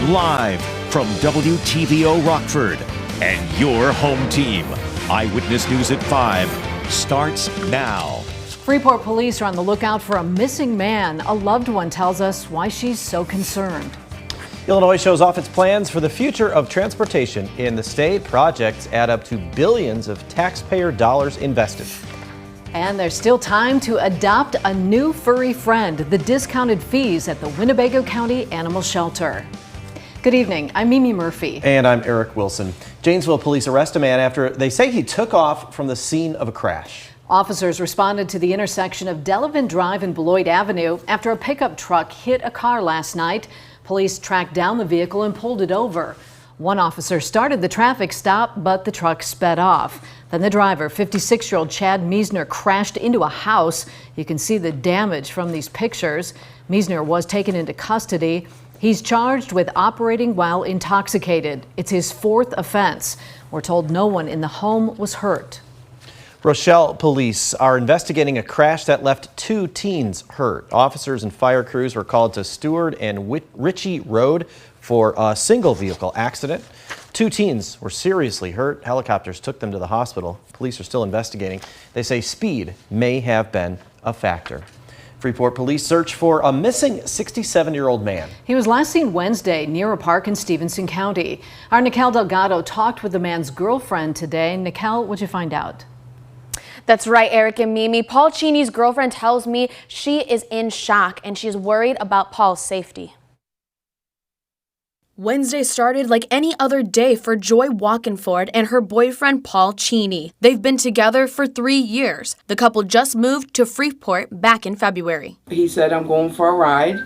live from WTVO Rockford and your home team. Eyewitness News at 5 starts now. Freeport police are on the lookout for a missing man. A loved one tells us why she's so concerned. Illinois shows off its plans for the future of transportation in the state. Projects add up to billions of taxpayer dollars invested. And there's still time to adopt a new furry friend. The discounted fees at the Winnebago County Animal Shelter. Good evening. I'm Mimi Murphy. And I'm Eric Wilson. Janesville police arrest a man after they say he took off from the scene of a crash. Officers responded to the intersection of Delavan Drive and Beloit Avenue after a pickup truck hit a car last night. Police tracked down the vehicle and pulled it over. One officer started the traffic stop, but the truck sped off. Then the driver, 56-year-old Chad Meisner, crashed into a house. You can see the damage from these pictures. Meisner was taken into custody. He's charged with operating while intoxicated. It's his fourth offense. We're told no one in the home was hurt. Rochelle police are investigating a crash that left 2 teens hurt. Officers and fire crews were called to Stewart and Ritchie Road for a single vehicle accident. 2 teens were seriously hurt. Helicopters took them to the hospital. Police are still investigating. They say speed may have been a factor. Freeport police search for a missing 67-year-old man. He was last seen Wednesday near a park in Stevenson County. Our Nikel Delgado talked with the man's girlfriend today. Nikel, what'd you find out? That's right, Eric and Mimi. Paul Cheney's girlfriend tells me she is in shock and she's worried about Paul's safety. Wednesday started like any other day for Joy Walkenford and her boyfriend Paul Cheney. They've been together for 3 years. The couple just moved to Freeport back in February. He said, I'm going for a ride,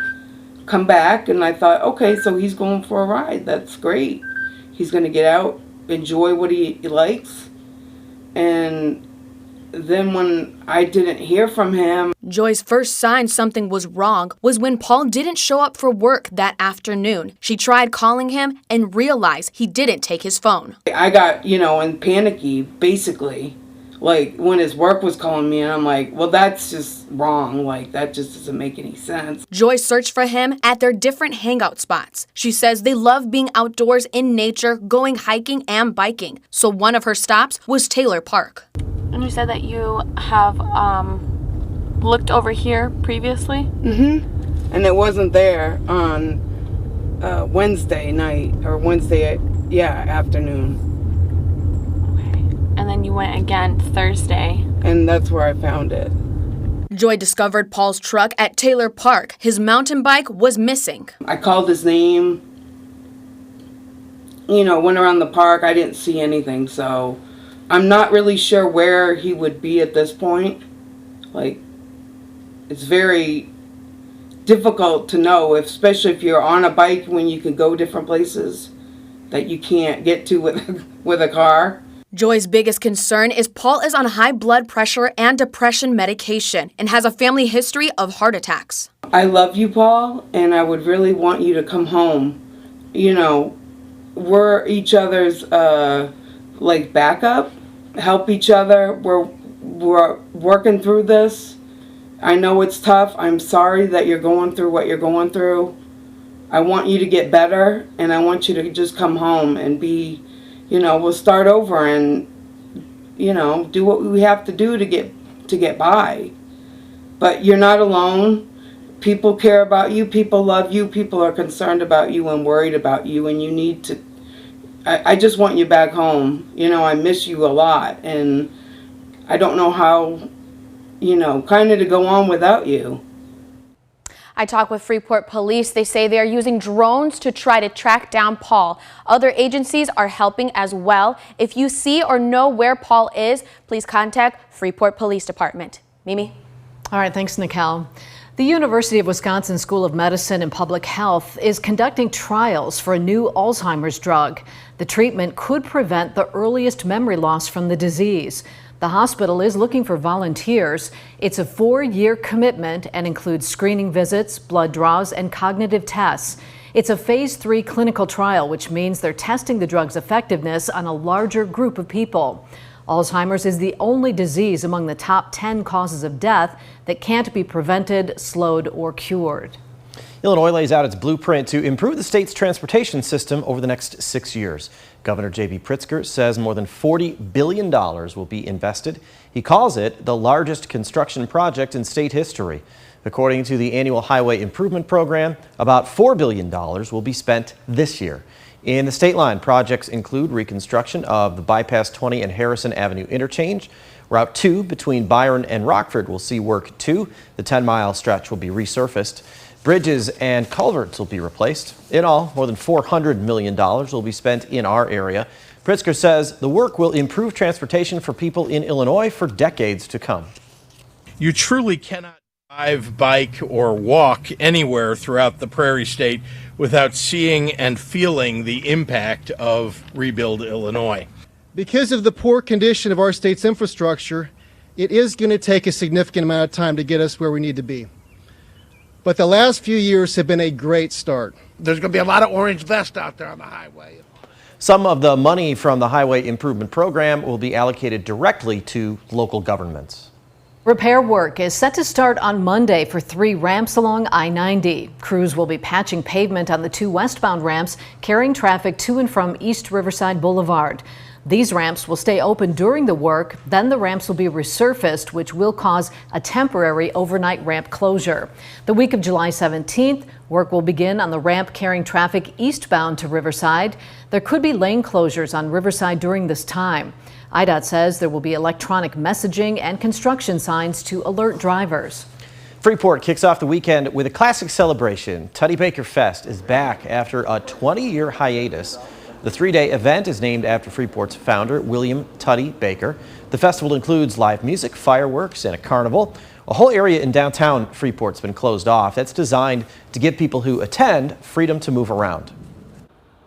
come back, and I thought, okay, so he's going for a ride. That's great. He's going to get out, enjoy what he likes, and then when I didn't hear from him. Joy's first sign something was wrong was when Paul didn't show up for work that afternoon. She tried calling him and realized he didn't take his phone. I got, and panicky, basically. Like, when his work was calling me, and I'm like, well, that's just wrong. Like, that just doesn't make any sense. Joy searched for him at their different hangout spots. She says they love being outdoors in nature, going hiking and biking. So one of her stops was Taylor Park. And you said that you have looked over here previously? Mm-hmm. And it wasn't there on Wednesday night, or Wednesday, afternoon. Okay. And then you went again Thursday. And that's where I found it. Joy discovered Paul's truck at Taylor Park. His mountain bike was missing. I called his name, went around the park. I didn't see anything, so I'm not really sure where he would be at this point. Like, it's very difficult to know, especially if you're on a bike when you can go different places that you can't get to with a car. Joy's biggest concern is Paul is on high blood pressure and depression medication and has a family history of heart attacks. I love you, Paul, and I would really want you to come home. We're each other's backup. Help each other. We're working through this. I know it's tough. I'm sorry that you're going through what you're going through. I want you to get better, and I want you to just come home and be, we'll start over and, do what we have to do to get by. But you're not alone. People care about you. People love you. People are concerned about you and worried about you, and you need to. I just want you back home. I miss you a lot, and I don't know how, kind of to go on without you. I talked with Freeport police. They say they are using drones to try to track down Paul. Other agencies are helping as well. If you see or know where Paul is, please contact Freeport Police Department. Mimi? All right, thanks, Nikel. The University of Wisconsin School of Medicine and Public Health is conducting trials for a new Alzheimer's drug. The treatment could prevent the earliest memory loss from the disease. The hospital is looking for volunteers. It's a 4-year commitment and includes screening visits, blood draws, and cognitive tests. It's a phase 3 clinical trial, which means they're testing the drug's effectiveness on a larger group of people. Alzheimer's is the only disease among the top 10 causes of death that can't be prevented, slowed, or cured. Illinois lays out its blueprint to improve the state's transportation system over the next 6 years. Governor J.B. Pritzker says more than $40 billion will be invested. He calls it the largest construction project in state history. According to the annual Highway Improvement Program, about $4 billion will be spent this year. In the state line, projects include reconstruction of the Bypass 20 and Harrison Avenue interchange. Route 2 between Byron and Rockford will see work too. The 10-mile stretch will be resurfaced. Bridges and culverts will be replaced. In all, more than $400 million will be spent in our area. Pritzker says the work will improve transportation for people in Illinois for decades to come. You truly cannot drive, bike, or walk anywhere throughout the Prairie State without seeing and feeling the impact of Rebuild Illinois. Because of the poor condition of our state's infrastructure, it is going to take a significant amount of time to get us where we need to be. But the last few years have been a great start. There's going to be a lot of orange vests out there on the highway. Some of the money from the Highway Improvement Program will be allocated directly to local governments. Repair work is set to start on Monday for 3 ramps along I90. Crews will be patching pavement on the 2 westbound ramps, carrying traffic to and from East Riverside Boulevard. These ramps will stay open during the work, then the ramps will be resurfaced, which will cause a temporary overnight ramp closure. The week of July 17th, work will begin on the ramp carrying traffic eastbound to Riverside. There could be lane closures on Riverside during this time. IDOT says there will be electronic messaging and construction signs to alert drivers. Freeport kicks off the weekend with a classic celebration. Tuddy Baker Fest is back after a 20-year hiatus. The 3-day event is named after Freeport's founder, William Tuddy Baker. The festival includes live music, fireworks, and a carnival. A whole area in downtown Freeport's been closed off. That's designed to give people who attend freedom to move around.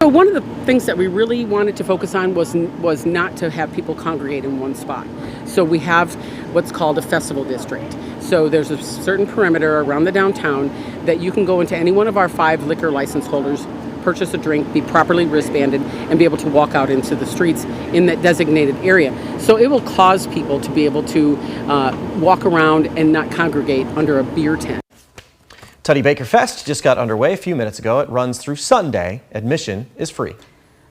So one of the things that we really wanted to focus on was not to have people congregate in one spot. So we have what's called a festival district. So there's a certain perimeter around the downtown that you can go into any one of our 5 liquor license holders, purchase a drink, be properly wristbanded, and be able to walk out into the streets in that designated area. So it will cause people to be able to walk around and not congregate under a beer tent. Tuddy Baker Fest just got underway a few minutes ago. It runs through Sunday. Admission is free.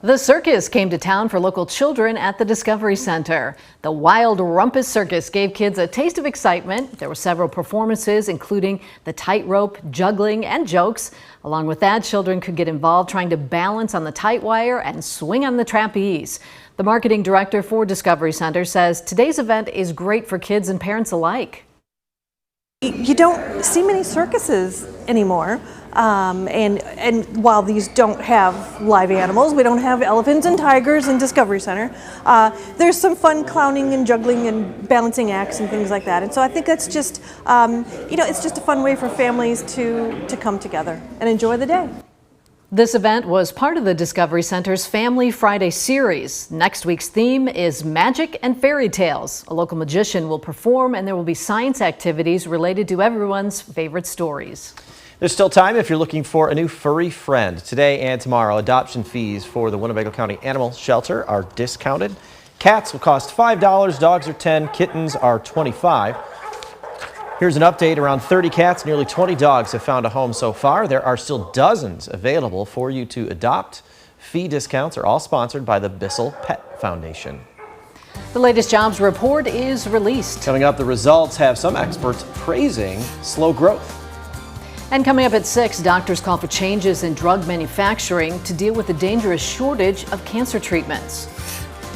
The Circus came to town for local children at the Discovery Center. The wild Rumpus Circus gave kids a taste of excitement. There were several performances, including the tightrope, juggling, and jokes. Along with that, children could get involved trying to balance on the tight wire and swing on the trapeze. The marketing director for Discovery Center says today's event is great for kids and parents alike. You don't see many circuses anymore, and while these don't have live animals, we don't have elephants and tigers in Discovery Center, there's some fun clowning and juggling and balancing acts and things like that. And so I think that's just, it's just a fun way for families to come together and enjoy the day. This event was part of the Discovery Center's Family Friday series. Next week's theme is Magic and Fairy Tales. A local magician will perform, and there will be science activities related to everyone's favorite stories. There's still time if you're looking for a new furry friend. Today and tomorrow, adoption fees for the Winnebago County Animal Shelter are discounted. Cats will cost $5, dogs are $10, kittens are $25. Here's an update. Around 30 cats, nearly 20 dogs have found a home so far. There are still dozens available for you to adopt. Fee discounts are all sponsored by the Bissell Pet Foundation. The latest jobs report is released. Coming up, the results have some experts praising slow growth. And coming up at 6, doctors call for changes in drug manufacturing to deal with the dangerous shortage of cancer treatments.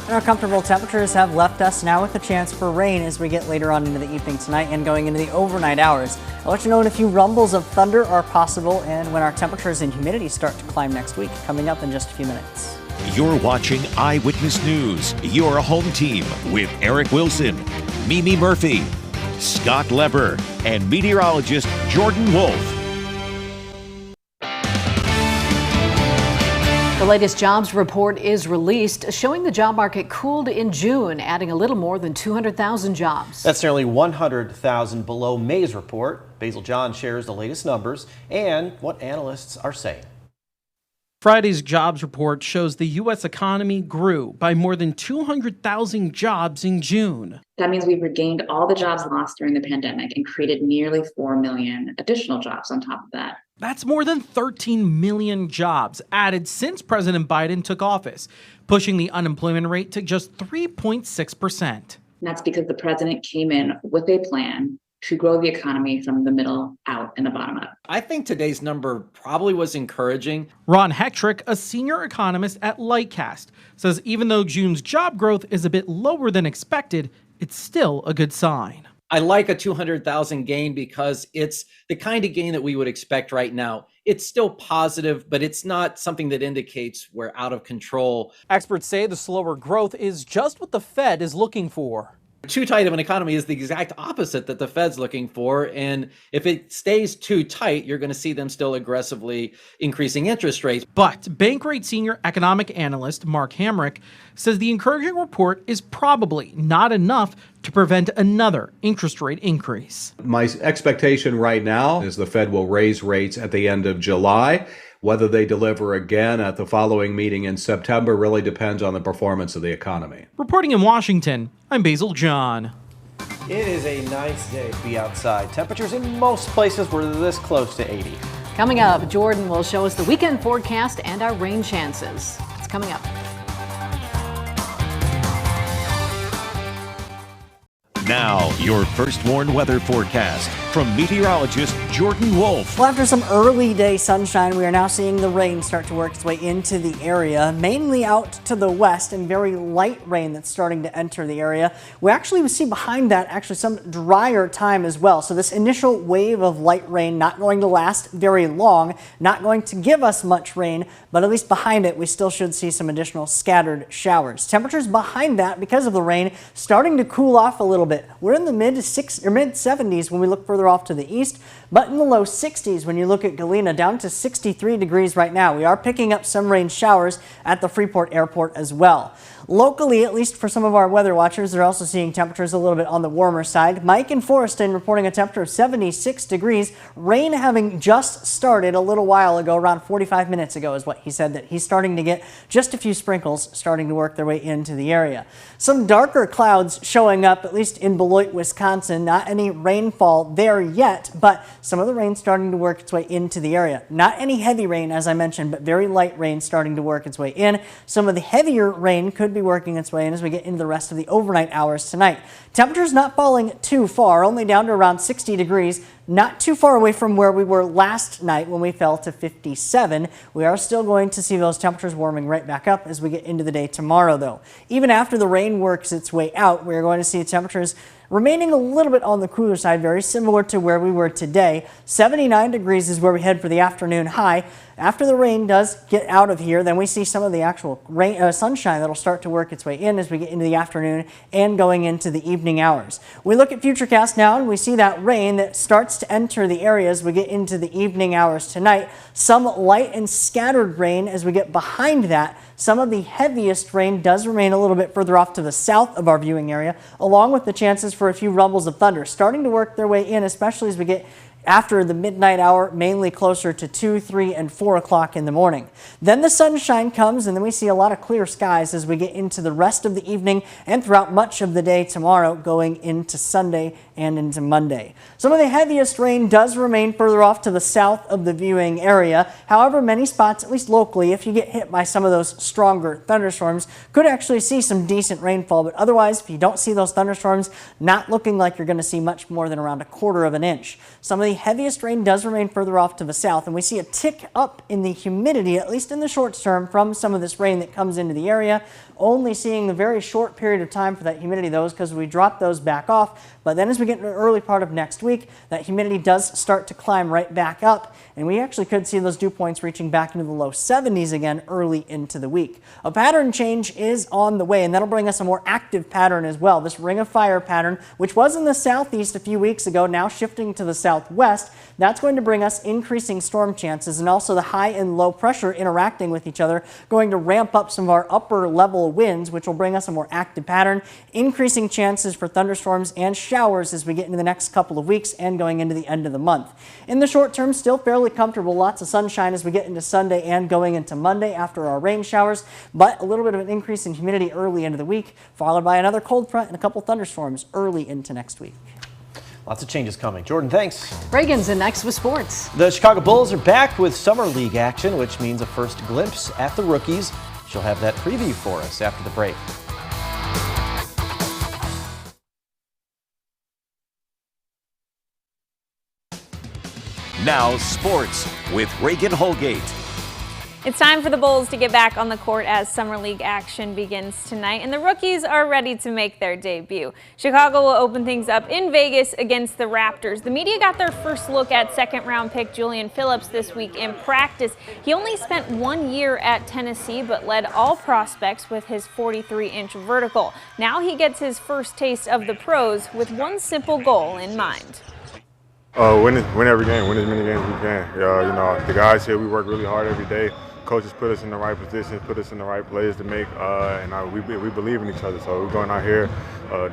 And our comfortable temperatures have left us now with a chance for rain as we get later on into the evening tonight and going into the overnight hours. I'll let you know when a few rumbles of thunder are possible and when our temperatures and humidity start to climb next week, coming up in just a few minutes. You're watching Eyewitness News, your home team with Eric Wilson, Mimi Murphy, Scott Leber, and meteorologist Jordan Wolf. The latest jobs report is released, showing the job market cooled in June, adding a little more than 200,000 jobs. That's nearly 100,000 below May's report. Basil John shares the latest numbers and what analysts are saying. Friday's jobs report shows the U.S. economy grew by more than 200,000 jobs in June. That means we've regained all the jobs lost during the pandemic and created nearly 4 million additional jobs on top of that. That's more than 13 million jobs added since President Biden took office, pushing the unemployment rate to just 3.6%. That's because the president came in with a plan to grow the economy from the middle out and the bottom up. I think today's number probably was encouraging. Ron Hetrick, a senior economist at Lightcast, says even though June's job growth is a bit lower than expected, it's still a good sign. I like a 200,000 gain because it's the kind of gain that we would expect right now. It's still positive, but it's not something that indicates we're out of control. Experts say the slower growth is just what the Fed is looking for. Too tight of an economy is the exact opposite that the Fed's looking for. And if it stays too tight, you're going to see them still aggressively increasing interest rates. But Bankrate senior economic analyst Mark Hamrick says the encouraging report is probably not enough to prevent another interest rate increase. My expectation right now is the Fed will raise rates at the end of July. Whether they deliver again at the following meeting in September really depends on the performance of the economy. Reporting in Washington, I'm Basil John. It is a nice day to be outside. Temperatures in most places were this close to 80. Coming up, Jordan will show us the weekend forecast and our rain chances. It's coming up. Now, your First Warn weather forecast from meteorologist Jordan Wolf. Well, after some early day sunshine, we are now seeing the rain start to work its way into the area, mainly out to the west, and very light rain that's starting to enter the area. We actually see behind that actually some drier time as well. So this initial wave of light rain not going to last very long, not going to give us much rain, but at least behind it, we still should see some additional scattered showers. Temperatures behind that, because of the rain, starting to cool off a little bit. We're in the mid 70s when we look further off to the east, but in the low 60s when you look at Galena, down to 63 degrees right now. We are picking up some rain showers at the Freeport Airport as well. Locally, at least for some of our weather watchers, they're also seeing temperatures a little bit on the warmer side. Mike in Forreston reporting a temperature of 76 degrees. Rain having just started a little while ago, around 45 minutes ago is what he said, that he's starting to get just a few sprinkles starting to work their way into the area. Some darker clouds showing up, at least in Beloit, Wisconsin. Not any rainfall there yet, but some of the rain starting to work its way into the area. Not any heavy rain, as I mentioned, but very light rain starting to work its way in. Some of the heavier rain could be working its way in as we get into the rest of the overnight hours tonight. Temperatures not falling too far, only down to around 60 degrees. Not too far away from where we were last night when we fell to 57. We are still going to see those temperatures warming right back up as we get into the day tomorrow, though. Even after the rain works its way out, we're going to see temperatures remaining a little bit on the cooler side, very similar to where we were today. 79 degrees is where we head for the afternoon high. After the rain does get out of here, then we see some of the actual sunshine that'll start to work its way in as we get into the afternoon and going into the evening hours. We look at Futurecast now and we see that rain that starts to enter the area as we get into the evening hours tonight. Some light and scattered rain as we get behind that. Some of the heaviest rain does remain a little bit further off to the south of our viewing area, along with the chances for a few rumbles of thunder starting to work their way in, especially as we get after the midnight hour, mainly closer to 2, 3, and 4 o'clock in the morning. Then the sunshine comes, and then we see a lot of clear skies as we get into the rest of the evening and throughout much of the day tomorrow, going into Sunday and into Monday. Some of the heaviest rain does remain further off to the south of the viewing area. However, many spots, at least locally, if you get hit by some of those stronger thunderstorms, could actually see some decent rainfall. But otherwise, if you don't see those thunderstorms, not looking like you're going to see much more than around 1/4 of an inch. Some of the heaviest rain does remain further off to the south, and we see a tick up in the humidity, at least in the short term, from some of this rain that comes into the area. Only seeing a very short period of time for that humidity, though, because we drop those back off. But then as we get into the early part of next week, that humidity does start to climb right back up, and we actually could see those dew points reaching back into the low 70s again early into the week. A pattern change is on the way, and that'll bring us a more active pattern as well. This ring of fire pattern, which was in the southeast a few weeks ago, now shifting to the southwest, that's going to bring us increasing storm chances, and also the high and low pressure interacting with each other, going to ramp up some of our upper level winds, which will bring us a more active pattern, increasing chances for thunderstorms and showers as we get into the next couple of weeks and going into the end of the month. In the short term, still fairly comfortable, lots of sunshine as we get into Sunday and going into Monday after our rain showers, but a little bit of an increase in humidity early into the week, followed by another cold front and a couple thunderstorms early into next week. Lots of changes coming. Jordan, thanks. Reagan's in next with sports. The Chicago Bulls are back with Summer League action, which means a first glimpse at the rookies. She'll have that preview for us after the break. Now sports with Reagan Holgate. It's time for the Bulls to get back on the court as Summer League action begins tonight, and the rookies are ready to make their debut. Chicago will open things up in Vegas against the Raptors. The media got their first look at second-round pick Julian Phillips this week in practice. He only spent 1 year at Tennessee, but led all prospects with his 43-inch vertical. Now he gets his first taste of the pros with one simple goal in mind. Win every game, win as many games as we can. You know, the guys here, we work really hard every day. Coaches put us in the right positions, put us in the right plays to make, and we believe in each other. So we're going out here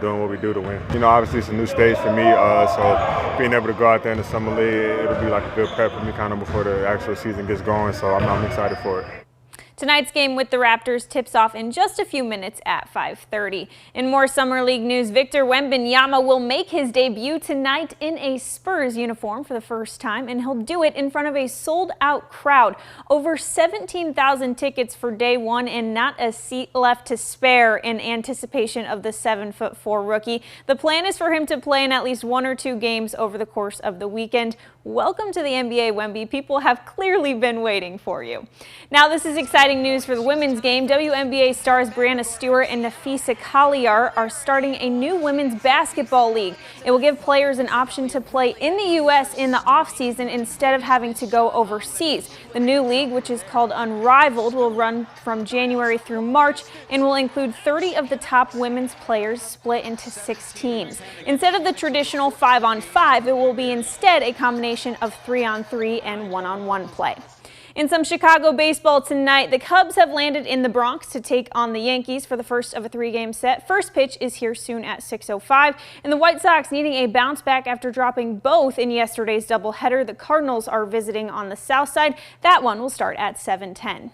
doing what we do to win. You know, obviously it's a new stage for me, so being able to go out there in the Summer League, it'll be like a good prep for me kind of before the actual season gets going. So I'm excited for it. Tonight's game with the Raptors tips off in just a few minutes at 5:30. In more Summer League news, Victor Wembanyama will make his debut tonight in a Spurs uniform for the first time, and he'll do it in front of a sold-out crowd. Over 17,000 tickets for day one and not a seat left to spare in anticipation of the 7'4" rookie. The plan is for him to play in at least 1 or 2 games over the course of the weekend. Welcome to the NBA, Wemby. People have clearly been waiting for you. Now, this is exciting news for the women's game. WNBA stars Brianna Stewart and Nafisa Collier are starting a new women's basketball league. It will give players an option to play in the U.S. in the offseason instead of having to go overseas. The new league, which is called Unrivaled, will run from January through March and will include 30 of the top women's players split into 6 teams. Instead of the traditional 5-on-5, it will be instead a combination of 3-on-3 and 1-on-1 play. In some Chicago baseball tonight, the Cubs have landed in the Bronx to take on the Yankees for the first of a 3-game set. First pitch is here soon at 6:05, and the White Sox needing a bounce back after dropping both in yesterday's doubleheader. The Cardinals are visiting on the south side. That one will start at 7:10.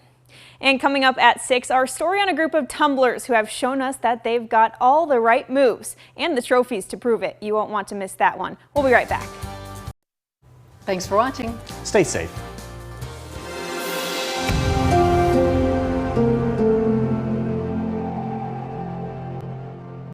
And coming up at 6, our story on a group of tumblers who have shown us that they've got all the right moves and the trophies to prove it. You won't want to miss that one. We'll be right back. Thanks for watching. Stay safe.